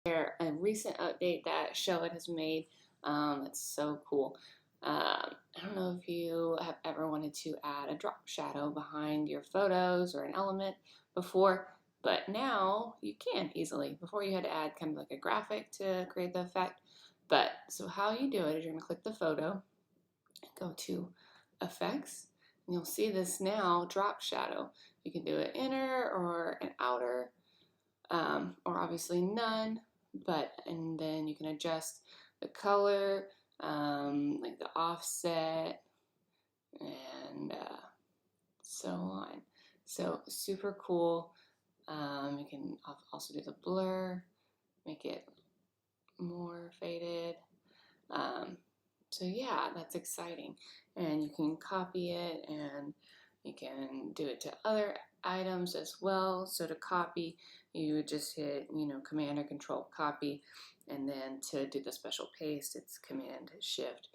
share a recent update that Showit has made. It's so cool. I don't know if you have ever wanted to add a drop shadow behind your photos or an element before, but now you can easily. Before you had to add kind of like a graphic to create the effect. But so how you do it is you're going to click the photo, go to effects, and you'll see this now drop shadow. You can do an inner or an outer, or obviously none, and then you can adjust the color, like the offset, and so on. So super cool. You can also do the blur, make it more faded. Um, so yeah, that's exciting. And you can copy it, and you can do it to other items as well. So to copy, you would just hit, Command or Control copy, and then to do the special paste, it's Command Shift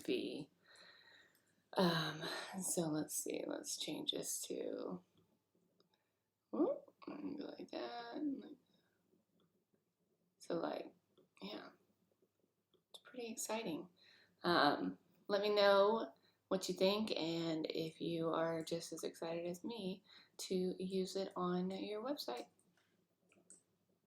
V. So let's see, let's change this to, like that. So yeah, it's pretty exciting. Let me know what you think, and if you are just as excited as me to use it on your website.